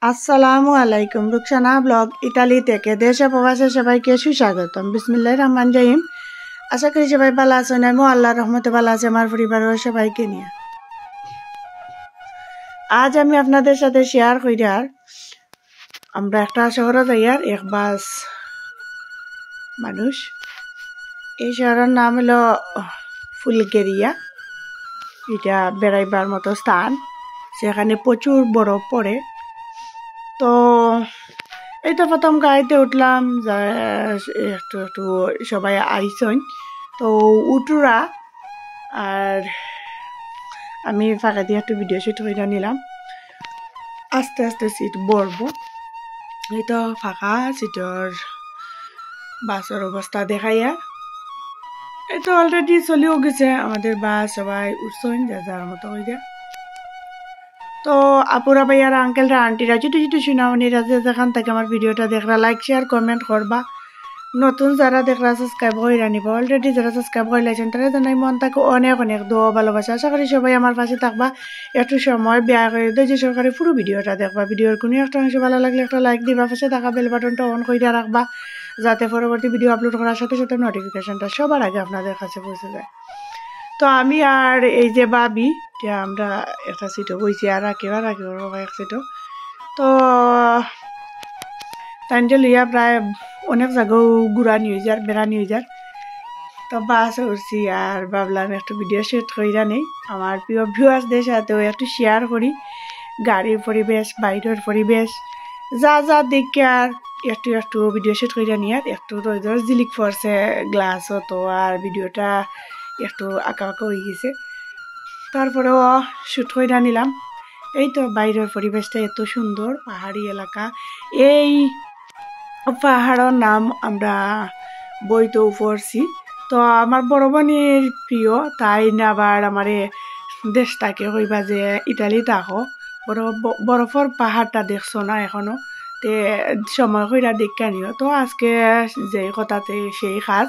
আসসালামু আলাইকুম। Rukhsana blog Italy থেকে দেশে প্রবাসে সবাইকে সুস্বাগতম। বিসমিল্লাহির রহমানির রহিম। আশা করি সবাই ভালো আছেন। আমিও আল্লাহর রহমতে ভালো আছি আমার পরিবারের সবাইকে নিয়ে। আজ আমি আপনাদের সাথে শেয়ার কইরার আমরা একটা শহরে যাইয়ার এক বাস মানুষ। এই শহরের নাম হলো ফুলগেরিয়া। এটা বেড়াইবার মতো স্থান, সেখানে প্রচুর বরফ পড়ে। তো এই তো প্রথম গাড়িতে উঠলাম, একটু একটু সবাই আইসন। তো উঠুরা আর আমি ফাঁকা দিয়ে একটু ভিডিও শুট করে নিলাম। আস্তে আস্তে সিট বলবো, এই তো ফাঁকা সিটর বাসের অবস্থা দেখাইয়া। এই তো অলরেডি চলেও গেছে আমাদের বাস, সবাই উঠছেন যার মতো হয়ে। তো আপুরা ভাইয়ারা আঙ্কেলরা আন্টিরা ছোটো ছোটো সুনামনিরা যেখান থেকে আমার ভিডিওটা দেখরা লাইক শেয়ার কমেন্ট করবা। নতুন যারা দেখরা সাবস্ক্রাইব করে নিবা। অলরেডি যারা সাবস্ক্রাইব করে লাইছেন তারা জানাই মন তাকে অনেক অনেক দোয়া ভালোবাসা। আশা করি সবাই আমার পাশে থাকবা, একটু সময় ব্যয় করে ধৈর্য সহকারে পুরো ভিডিওটা দেখবা। ভিডিওর কোনো একটা অংশ ভালো লাগলে একটা লাইক দিবা, পাশে থাকা বেল বাটনটা অন করে রাখবা, যাতে পরবর্তী ভিডিও আপলোড করার সাথে সাথে নোটিফিকেশনটা সবার আগে আপনাদের কাছে পৌঁছে যায়। তো আমি আর এই যে বাবি, আমরা একটা সিটও বইছি আর রাখিবা এক সিটও। তো তাইনটা লইয়া প্রায় অনেক জায়গাও ঘুরা নিয়ে যার বেড়া নিয়ে যার। তো বাস উঠছি আর ভাবলাম একটু ভিডিও শুট কইরা নেই, আমার প্রিয় ভিউয়ার্সদের সাথেও একটু শেয়ার করি গাড়ির পরিবেশ, বাইরের পরিবেশ যা যা দেখি, আর একটু একটু ভিডিও শুট কইরা নিয়ে একটু রোদর জিলিক পড়ছে গ্লাস হতো আর ভিডিওটা একটু আঁকা আঁকা হয়ে গেছে। তারপরেও শুট কইরা নিলাম। এই তো বাইরের পরিবেশটা এত সুন্দর, পাহাড়ি এলাকা। এই পাহাড়ের নাম আমরা বইতেও পড়ছি। তো আমার বড় বোনের প্রিয়, তাই না আবার আমার দেশটাকে কইবা যে ইটালি থাকো, বরফের পাহাড়টা দেখছো না এখনো, তে সময় কইরা দেখা নিও। তো আজকে যে কথাতে সেই কাজ,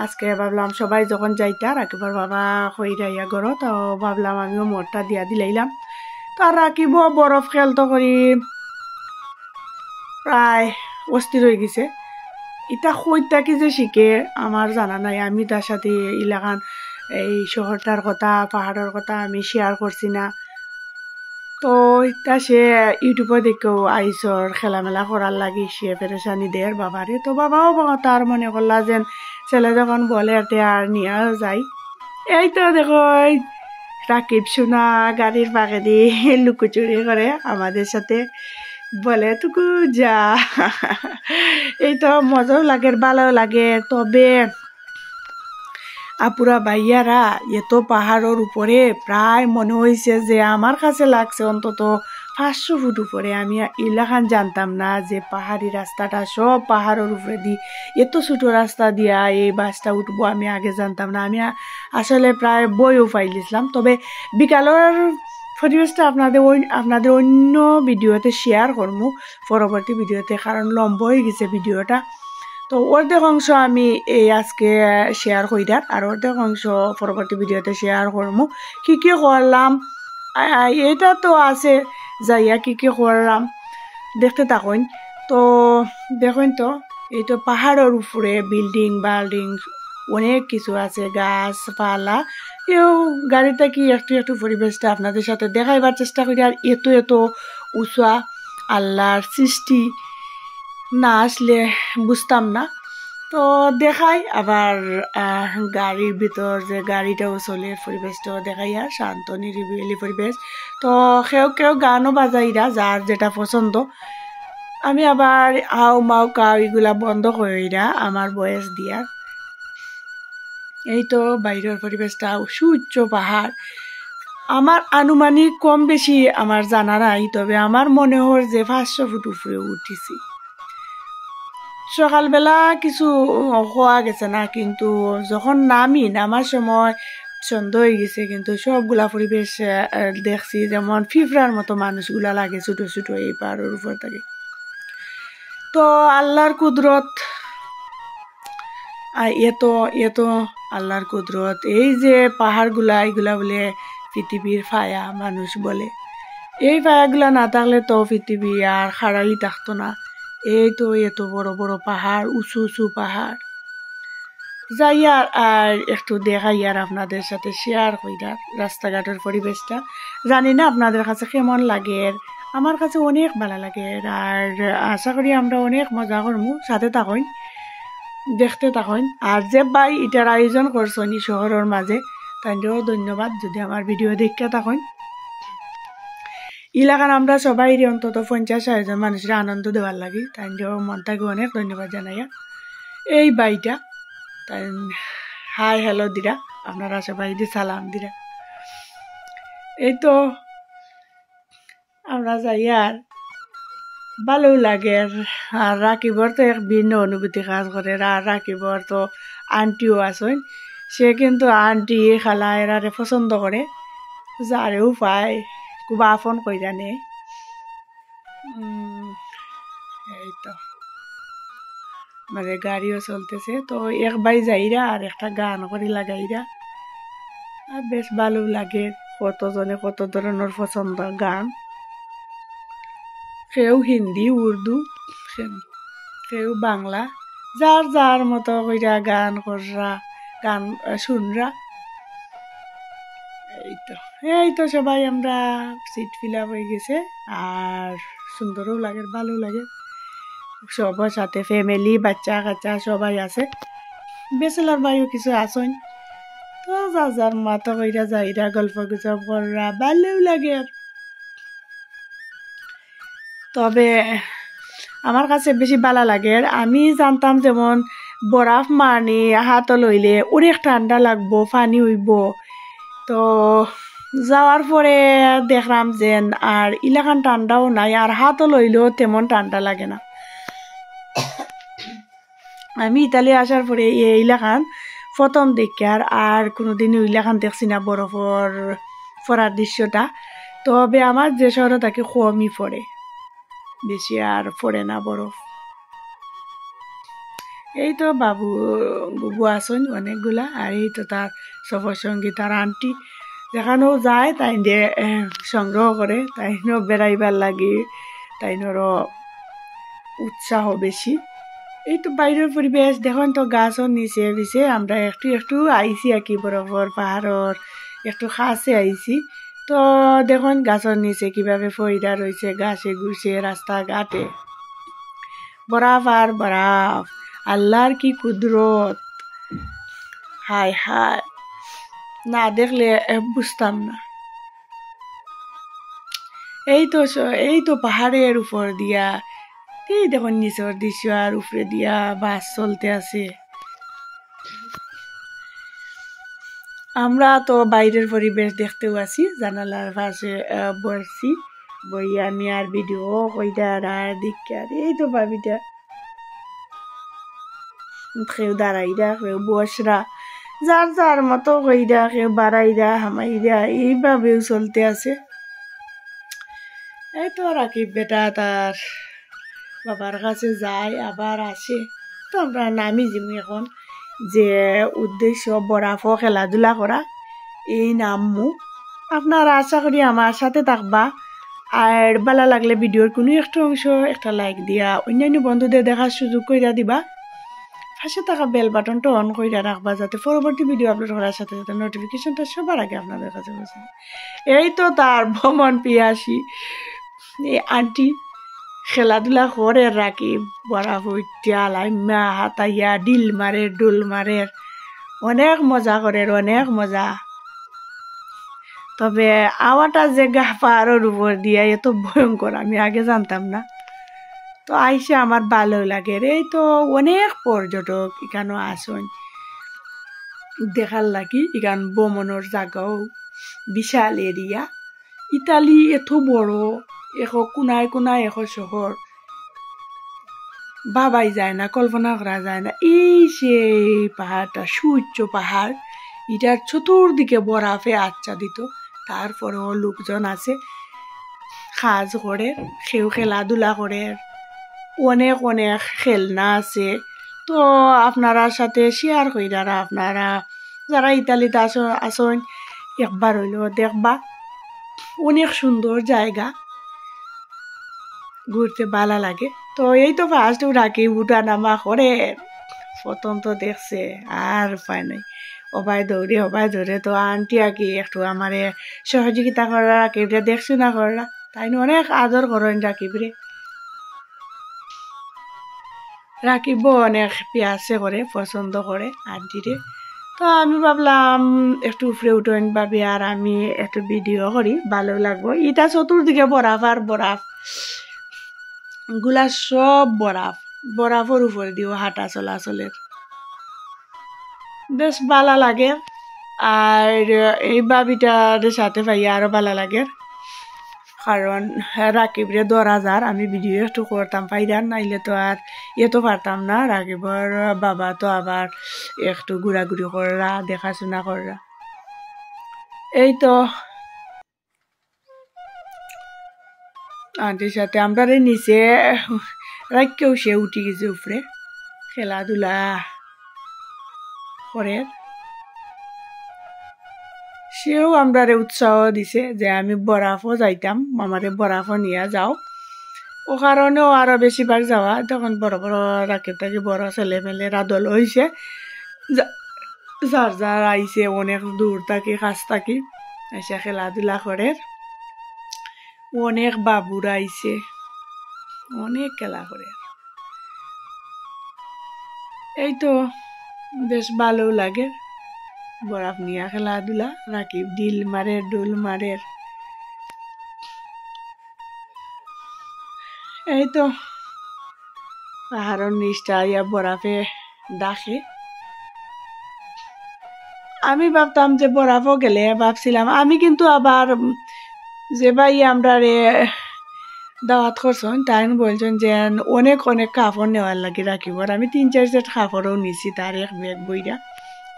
আজকে ভাবলাম সবাই যখন যাইতার একেবার বাবা কইরা ইয়া করো, তো ভাবলাম আমিও মোটটা দিয়া দিলাইলাম। তো আর রাখিব বরফ খেলতো করি প্রায় অস্থির হয়ে গেছে। এটা কইতা কি যে শিখে আমার জানা নাই, আমি তার সাথে ইলাকান এই শহরটার কথা পাহাড়ের কথা আমি শেয়ার করছি না। তো এটা সে ইউটিউবে দেখেও আইসর খেলামেলা করার লাগি সে পেরেশানি দেয় বাবারে। তো বাবাও তার মনে করলা যেন ছেলে যখন বলে এতে আর নিয়েও যাই। এই তো দেখো রাকিব সোনা গাড়ির পাকে দিয়ে লুকোচুরি করে আমাদের সাথে, বলে তুকু যা। এই তো মজাও লাগে, ভালো লাগে। তবে আপুরা ভাইয়ারা এত পাহাড়ের উপরে প্রায় মনে হয়েছে যে আমার কাছে লাগছে অন্তত 500 ফুট উপরে। আমি ইলাকান জানতাম না যে পাহাড়ি রাস্তাটা সব পাহাড়ের উপরে দিয়ে এত ছোট রাস্তা দিয়া এই বাসটা উঠবো, আমি আগে জানতাম না। আমি আসলে প্রায় বইও পাইলিছিলাম। তবে বিকালের পরিবেশটা আপনাদের অন্য ভিডিওতে শেয়ার করবো পরবর্তী ভিডিওতে, কারণ লম্বা হয়ে গেছে ভিডিওটা। তো অর্ধেক অংশ আমি এই আজকে শেয়ার কইরার, আর অর্ধেক অংশ পরবর্তী ভিডিওতে শেয়ার করবো কি করলাম। এটা তো আছে যাইয়া কি করলাম দেখতে থাকুন। তো দেখুন তো এই তো পাহাড়ের উপরে বিল্ডিং বাল্ডিং অনেক কিছু আছে, গাছপালা। এও গাড়িটা কি একটু একটু পরিবেশটা আপনাদের সাথে দেখাইবার চেষ্টা করি। আর এত এত উঁচা আল্লাহর সৃষ্টি, না আসলে বুঝতাম না। তো দেখাই আবার গাড়ির ভিতর যে গাড়িটাও চলে, পরিবেশটাও দেখাই, আর শান্ত নিরিবিলি পরিবেশ। তো কেউ কেউ গানও বাজাইরা যার যেটা পছন্দ। আমি আবার আও মাও কাও এগুলা বন্ধ করিরা আমার বয়স দিয়ার। এই তো বাইরের পরিবেশটা সুউচ্চ পাহাড়, আমার আনুমানিক কম বেশি আমার জানা নাই, তবে আমার মনে হয় যে 500 ফুট উপরে উঠেছি। সকালবেলা কিছু হওয়া গেছে না, কিন্তু যখন নামার সময় সন্ধ্যা হয়ে গেছে, কিন্তু সবগুলা পরিবেশ দেখছি যেমন ফিফরার মতো মানুষগুলা লাগে ছোট ছোট এই পাহাড়ের উপর থেকে। তো আল্লাহর কুদরত, এত আল্লাহর কুদরত। এই যে পাহাড়গুলা এগুলা বলে পৃথিবীর ফায়া মানুষ বলে। এই পাহাড়গুলো না থাকলে তো পৃথিবী আর খাড়াই থাকতো না। এই তো এত বড় বড় পাহাড়, উঁচু উঁচু পাহাড়। যাই আর একটু দেখাই আর আপনাদের সাথে শেয়ার কইরার রাস্তাঘাটের পরিবেশটা। জানি না আপনাদের কাছে কেমন লাগে, আমার কাছে অনেক ভালো লাগে। আর আশা করি আমরা অনেক মজা করবো, সাথে থাকুন, দেখতে থাকুন। আর যে ভাই এটার আয়োজন করছেন এই শহরের মাঝে, তাইও ধন্যবাদ যদি আমার ভিডিও দেখতে থাকুন। এলাকার আমরা সবাই অন্তত 50-60 জন মানুষের আনন্দ দেওয়ার লাগে, তাইও মন থেকে অনেক ধন্যবাদ জানাইয়া। এই বাইটা তাই হাই হ্যালো দিরা, আপনারা সবাই সালাম দিরা। এই তো আমরা যাই আর ভালো লাগে। আর রাকিবর তো এক ভিন্ন অনুভূতি কাজ করে। আর রাকিবর তো আন্টিও আছেন, সে কিন্তু আন্টি খালা এরারে পছন্দ করে, যারেও পায় খুব আপন কইরা নে। এই তো মানে গাড়িও চলতেছে, তো এক বাই যাইরা আর একটা গান করে লাগাইরা, আর বেশ ভালো লাগে। কতজনে কত ধরনের পছন্দ গান, কেউ হিন্দি উর্দু, কেউ বাংলা, যার যার মতো কইরা গান কররা, গান শুনরা। এই তো সবাই আমরা সিট ফিল আপ হয়ে গেছে, আর সুন্দরও লাগে, ভালো লাগে। সবার সাথে ফ্যামিলি বাচ্চা কাচ্চা সবাই আছে, বেচেলার ভাইও কিছু আসেন। তো যার যার মতো কইরা যাইরা গল্প গুজব কররা, ভালোও লাগে। তবে আমার কাছে বেশি ভালো লাগে, আমি জানতাম যেমন বরফ মানে হাত লইলে অনেক ঠান্ডা লাগবো, পানি হইব। তো যাওয়ার পরে দেখলাম যে আর ইলাকান ঠান্ডাও নাই, আর হাত লইলেও তেমন ঠান্ডা লাগে না। আমি ইতালি আসার পরে এই ইলাকান প্রথম দেখি, আর কোনোদিন ইলাকান দেখছি না বরফর পড়ার দৃশ্যটা। তবে আমার যে শহরে তাকে কমই পড়ে, বেশি আর পড়ে না বরফ। এই তো বাবু বুবু আসন অনেকগুলা, আর এই তো তার সফর সঙ্গী তার আন্টি, যেখানেও যায় তাই দিয়ে সংগ্রহ করে, তাইনও বেড়াইবার লাগে, তাইনরও উৎসাহ বেশি। এই তো বাইরের পরিবেশ দেখুন তো, গাছও নিচে পিছে আমরা একটু একটু আইছি আর কি, বরফর পাহাড়র একটু কাছে আইছি। তো দেখুন গাছের নিচে কিভাবে ফইরা রয়েছে, গাছে গুছে রাস্তাঘাটে বরফ আর বরফ। আল্লাহর কি কুদরত, হায় হায়, না দেখলে বুঝতাম না। এই তো পাহাড়ের উপর দিয়া, এই দেখুন নিচের দৃশ্য, আর উপরে দিয়া বাস চলতে আছে। আমরা তো বাইরের পরিবেশ দেখতেও আছি, জানালার পাশে বসছি, বই আমি আর ভিডিও কইটার আর দেখি। আর এই তো ভাবিটা কেউ দাঁড়াইরা, কেউ বসরা, যার যার মতো কইরা, কেউ বাড়াইরা হামাইরা, এইভাবেও চলতে আছে। এই তো রাকিব বেটা তার বাবার কাছে যায় আবার আসে। তো আমরা নামি যিনি এখন যে উদ্দেশ্য বরফ খেলাধুলা করা, এই নামমু। আপনারা আশা করি আমার সাথে থাকবা, আর ভালো লাগলে ভিডিওর কোনো একটা অংশ একটা লাইক দিয়া অন্যান্য বন্ধুদের দেখার সুযোগ কইরা দিবা। পাশে থাকা বেল বাটনটা অন কইরা রাখবা, যাতে পরবর্তী ভিডিও আপলোড করার সাথে সাথে নোটিফিকেশনটা সবার আগে আপনাদের কাছে পৌঁছে। এই তো তার ভ্রমণ পিয়াসী এই আন্টি খেলাধুলা করে রাখি, বরফ উঠিয়া লাইমা হাতাইয়া ডিল মারে ডোল মারে, অনেক মজা করে, অনেক মজা। তবে আওয়াটা যে গা পাহাড়ের উপর দিয়া এত ভয়ঙ্কর আমি আগে জানতাম না। তো আইসে আমার ভালো লাগে। এই তো অনেক পর্যটক এখানে আসেন দেখার লাগি, এখান ভ্রমণের জায়গাও বিশাল এরিয়া। ইতালি এত বড়, এখন কোনায় কোনায় এখন শহর, ভাবাই যায় না, কল্পনা করা যায় না। এই সেই পাহাড়টা সূর্য পাহাড়, এটার চতুর্দিকে বরফে আচ্ছাদিত। তারপরেও লোকজন আছে কাজ করে, কেউ খেলাধুলা করে, অনেক অনেক খেলনা আছে। তো আপনারা সাথে শেয়ার কইরা, আপনারা যারা ইতালিতে আসেন একবার হইলেও দেখবা। অনেক সুন্দর জায়গা, ঘুরতে ভালো লাগে। তো এই তো ফার্স্ট রাখি উঠা নামা করে, প্রথম তো দেখছে আর পায় নাই, অবাই ধরে তো আন্টি আঁকি একটু আমারে সহযোগিতা করা, রাকিবরে দেখছো না করা, তাই অনেক আদর করেন রাকিবরে। রাকিবও অনেক পেঁয়াজে করে পছন্দ করে আন্টিরে। তো আমি ভাবলাম একটু উপরে উঠেন ভাবি আর আমি একটু ভিডিও করি, ভালো লাগবো। এটা চতুর্দিকে বরফ আর বরফ, গুলা সব বরফ, বরফের উপরে দিও হাঁটা চলাচলের, বেশ ভালো লাগে। আর এই বাবিটার সাথে পাইয়া আরো ভালো লাগে, কারণ রাকিবরে 10,000 আমি ভিডিও একটু করতাম পাইরান, নাইলে তো আর তো পারতাম না। রাকিবর বাবা তো আবার একটু ঘোরাঘুরি করা, দেখাশোনা করা। এই তো আন্টির সাথে আমরা নিচে রাখকেও সে উঠি গেছে উপরে, খেলাধুলা করে। সেও আমরা উৎসাহ দিছে যে আমি বরফও যাইতাম, আমারে বরফও নিয়ে যাও। ও কারণেও আরো বেশিবার যাওয়া, তখন বড় বড় রাকিব থাকি বড় ছেলে মেলেরা দল হয়েছে, যার যার আইছে অনেক দূর থাকি কাছ থাকি এসে খেলাধুলা করে। অনেক বাবুরা আইছে, অনেক খেলা করে। এই তো বেশ ভালো লাগে বরফ নিয়ে খেলাধুলা। রাকিব ডিল মারে, ডুল মারে। এই তো পাহাড়ের নিচটা ইয়া বরফে ডাকে। আমি ভাবতাম যে বরফও গেলে, ভাবছিলাম আমি, কিন্তু আবার যে ভাই আমরা দাওয়াত করছেন তাই বলছেন যে অনেক অনেক কাপড় নেওয়ার লাগে রাখিব। আমি 3-4 সেট কাপড়ও নিছি তার এক ব্যাগ বইরা,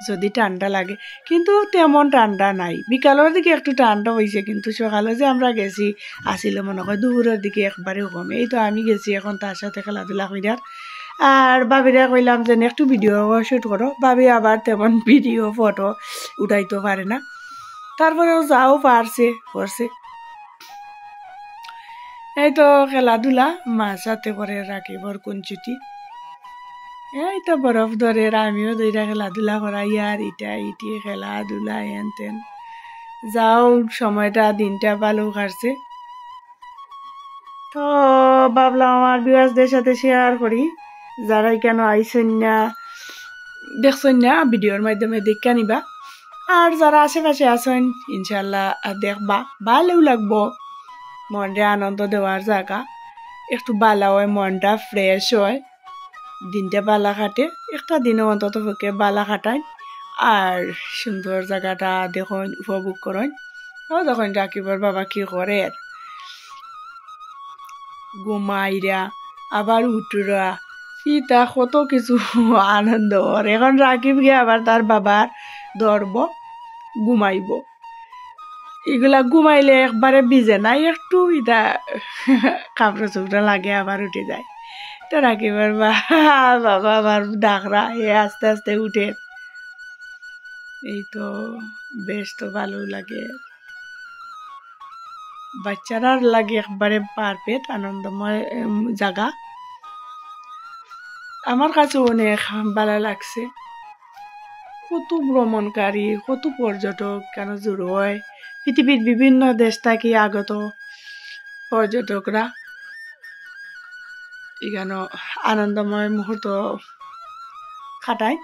যদি ঠান্ডা লাগে। কিন্তু তেমন ঠান্ডা নাই, বিকালের দিকে একটু ঠান্ডা হয়েছে, কিন্তু সকালে যে আমরা গেছি আসিল মনে হয় দুপুরের দিকে একবারে কমে। এই তো আমি গেছি এখন তার সাথে খেলাধুলা করিয়ার। আর বাবিরা কইলাম যে একটু ভিডিও শুট করো, বাবি আবার তেমন ভিডিও ফটো উঠাইতে পারে না, তারপরেও যাও পারছে করছে। এই তো খেলাধুলা মার সাথে করে রাকিবর কুঞ্চুটি, এই তো বরফ ধরে আমিও দইরা খেলাধুলা করাই, আর ইটা ইটি খেলাধুলা হেন তেন যাও, সময়টা দিনটা ভালো কাটছে। তো ভাবলাম আমার ভিউয়ার্সদের সাথে শেয়ার করি, যারা কেন আইসেন না দেখছেন না ভিডিওর মাধ্যমে দেখে নিবা, আর যারা আশেপাশে আছেন ইনশাল্লাহ দেখবা, ভালো লাগবো। মনটা আনন্দ দেওয়ার জায়গা, একটু ভালো হয়, মনটা ফ্রেশ হয়, দিনটা বালা কাটে। একটা দিনও অন্তত পক্ষে বালা কাটায়, আর সুন্দর জায়গাটা দেখুন, উপভোগ করেন। ও তখন রাকিবর বাবা কি করে, ঘুমাইরা আবার উঠরা, ইটা কত কিছু আনন্দ। এখন রাকিব গিয়ে আবার তার বাবার ধরব, ঘুমাইব। এগুলা ঘুমাইলে একবারে ভিজে না, একটু ইটা কাপড় চোপড়া লাগে আবার উঠে যায়। তো রাকিবার বাবা আবার ডাকরা এ আস্তে আস্তে উঠে। এই তো বেশ তো ভালো লাগে, বাচ্চারা লাগে একবারে পারফেক্ট আনন্দময় জায়গা। আমার কাছে অনেক ভালো লাগছে। কত ভ্রমণকারী, কত পর্যটক কেন জড়ো হয়, পৃথিবীর বিভিন্ন দেশ থেকে আগত পর্যটকরা এখানে আনন্দময় মুহূর্ত কাটায়।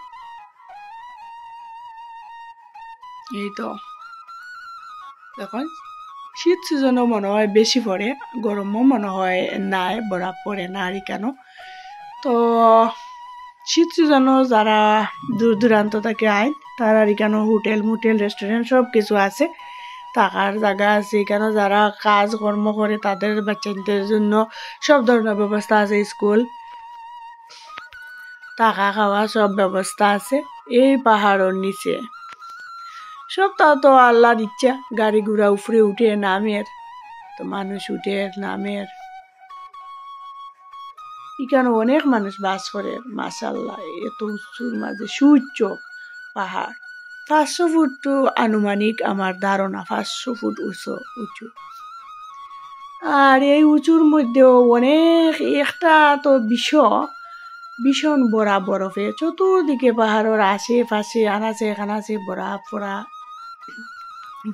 এই তো এখন শীত সিজনও মনে হয় বেশি পড়ে, গরমও মনে হয় নাই, বরফ পড়ে না আর কেন। তো শীত সিজনও যারা দূর দূরান্ত থেকে আয়, তারা এখানে হোটেল মোটেল রেস্টুরেন্ট সব কিছু আছে, থাকার জায়গা আছে এখানে। যারা কাজ কর্ম করে তাদের বাচ্চাদের জন্য সব ধরনের ব্যবস্থা আছে, স্কুল, থাকা খাওয়া সব ব্যবস্থা আছে এই পাহাড়ের নিচে। সব তাও তো আল্লাহর ইচ্ছা, গাড়ি ঘোড়া উপরে উঠে নামের, তো মানুষ উঠে নামের। এখানে অনেক মানুষ বাস করে, মাশাআল্লাহ। এত উঁচুর মাঝে সূর্য পাহাড়, 500 ফুট তো আনুমানিক আমার ধারণা 500 ফুট উঁচু। আর এই উঁচুর মধ্যেও অনেক একটা তো ভীষণ ভরা বরফে চতুর্দিকে পাহাড়ের আশেপাশে আনাচে কানাচে বরফ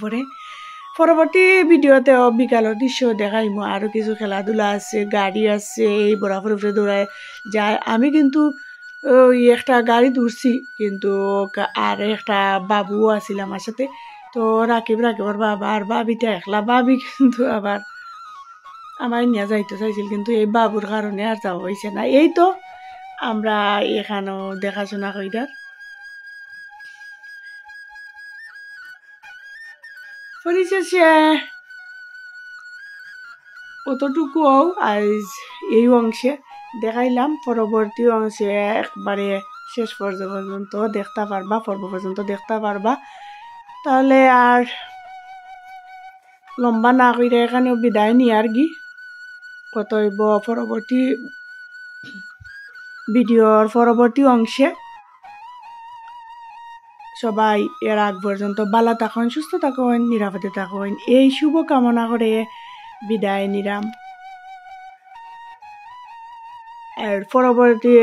পরে পরবর্তী ভিডিওতেও বিকালের দৃশ্য দেখাইমো। আরো কিছু খেলাধুলা আছে, গাড়ি আছে, এই বরফের উপরে দৌড়ায় যায়। আমি কিন্তু ওই একটা গাড়ি ধরছি, কিন্তু আর একটা বাবুও আছিল আমার সাথে। তো রাকিবর বাবা আর বাবিটা একলা, বাবি কিন্তু আবার আমার নিয়ে যাইতে চাইছিল, কিন্তু এই বাবুর কারণে আর যাওয়া হয়েছে না। এই তো আমরা এখানেও দেখাশোনা কইরার পরিশেষে অতটুকু আজ এই অংশে দেখাইলাম। পরবর্তী অংশে একবারে শেষ পর্যন্ত দেখতে পারবা, পর্ব পর্যন্ত দেখতে পারবা। তাহলে আর লম্বা না কইরা এখানেও বিদায় নিয়ে আর কি কতইব পরবর্তী ভিডিওর পরবর্তী অংশে। সবাই এর আগ পর্যন্ত ভালো থাকুন, সুস্থ থাকুন, নিরাপদে থাকুন, এই শুভ কামনা করে বিদায় নিলাম। আর পরবর্তী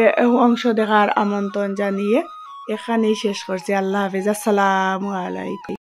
অংশ দেখার আমন্ত্রণ জানিয়ে এখানেই শেষ করছি। আল্লাহ হাফিজ, আসসালামু আলাইকুম।